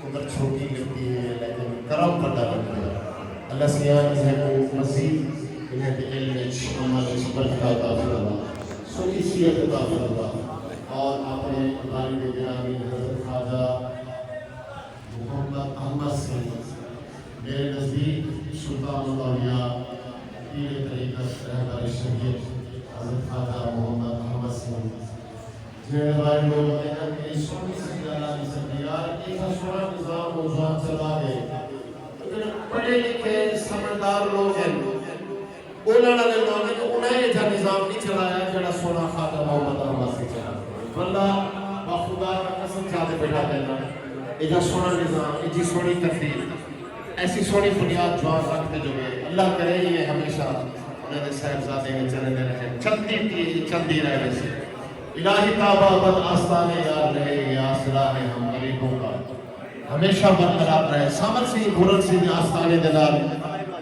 عمر چھوٹی لگتی ہے لیکن کرم بڑا لگتا ہے. اللہ سیاں انہیں کو مزید انہیں کے علم عمل برکت عطا فرما، سلیسیت عطا فرما. اور اپنے والد گرامی حضرت خواجہ محمد احمد سے میرے نزدیک سلطان الاولیاء پیر طریقت رہبر شریعت حضرت خواجہ محمد احمد سے جنہیں ہمارے لوگ ہیں کہ سونی سکی اللہ کی سکیار ایک سورا نظام موضوعات چلا گئے. لیکن پڑھے لکھے سمجھدار لوگ ہیں، بولنے والے لوگ ہیں کہ انہیں یہ نظام نہیں چلایا جڑا سونا خواجہ محمد احمد سے چلا. واللہ بخدا کا قسم چاہتے بیٹھا دینا یہ سونا نظام یہ سونی تفریح ایسی سونی بنیاد جوان رکھتے جو ہے. اللہ کرے یہ ہمیشہ انہیں دے صاحبزادے میں چلے رہے چلتی رہے ویسے. الہی کعبہ بد آستانے یار رہے یا صلاح ہم غریبوں کا ہمیشہ برقرار رہے. سامر سے بھورن سے آستانے دلال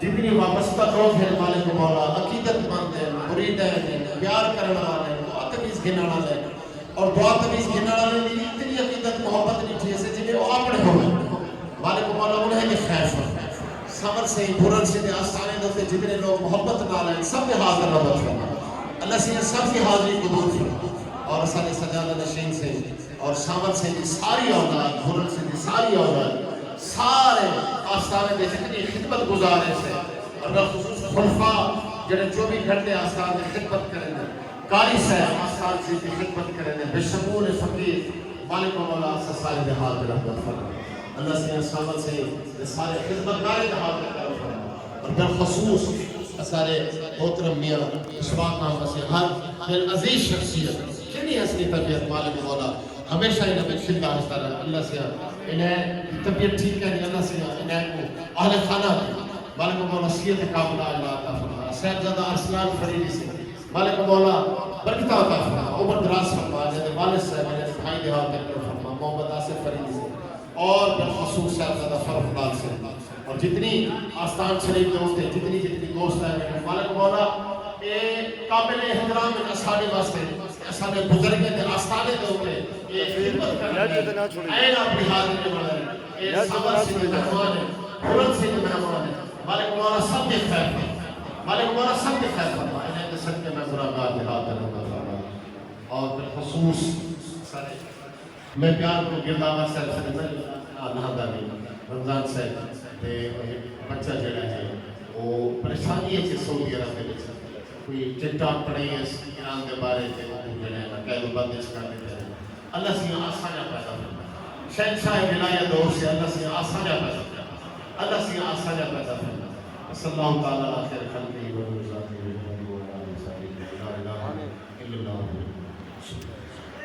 جتنی وابستہ لوگ ہیں مالک مولا عقیدت مند ہیں، مرید ہیں، پیار کرنا والے ہیں، دعا تمیز گھننا والے ہیں. اور دعا تمیز گھننا والے ہیں اتنی عقیدت محبت نہیں تھی ایسے جنہیں وہ اپنے ہوئے مالک مولا انہیں یہ خیر فرمائے. سامر سے بھورن سے آستانے دوتے جتنے لوگ محبت نال ہیں سب نے حاضر ربط فرمائے. اللہ سے سب کی حاضری قبول فرمائے. اور سارے سجادہ نشین سے اور سامر سے بھی ساری اولاد، بھورن سے بھی ساری اولاد، سارے آستانے میں جتنی خدمت گزارے سے اور خصوص خلفاء جنہیں 24 گھنٹے آستان میں خدمت کریں گے، قاری صاحب آستان سے بھی خدمت کریں گے، بشمول فقیر مالک مولا سے سارے دہات میں رحمت فرمائے. اللہ سے سامر سے سارے خدمت گارے دہات میں کرو فرمائے. اور بالخصوص سارے محترم میاں اشفاق نام سے ہر دل عزیز شخصیت کنی اصلی طبیعت مالک مولا ہمیشہ انہیں میں شدہ ہستا رہا. اللہ سے انہیں طبیعت ٹھیک ہے اللہ سے انہیں کو اہل خانہ مالک مولا سید قابلہ اللہ عطا فرما. صاحبزادہ ارسلان فریدی سے مالک مولا برکتہ عطا فرما، عمر دراز فرما. جیسے والد صاحب نے بھائی دیہات تک فرما محمد آصف فریدی سے اور بالخصوص صاحبزادہ فرح لال سے اور جتنی آستان شریف کے ہوتے جتنی گوشت ہے مالک مولا قابل احترام اسانے واسطے اسانے بزرگیں دے آستانے دے ہوتے یہ خدمت کرنے این اپنی حاضر کے بڑھائے یہ سامر سے مہمان ہے، بھورن سے مہمان ہے. مالک مولا سب کے خیر فرما، مالک مولا سب کے خیر فرما. انہیں دے سب کے میں براغات دیہات ہے. اور بالخصوص سارے میں پیار کو گرداوہ صاحب سے اللہ دانی رمضان صاحب بچہ جڑا ہے وہ پریشانی ہے سعودی عرب کے بچہ کوئی ٹک ٹاک پڑھیں ایران کے بارے میں قید و بندش کر دیتے ہیں. اللہ سے آسانیاں پیدا کرنا شہنشاہ ولایت دور سے اللہ سے آسانیاں پیدا کرنا اللہ سے آسانیاں پیدا کرنا. صلی اللہ تعالیٰ خیر خلقی و رضاتی و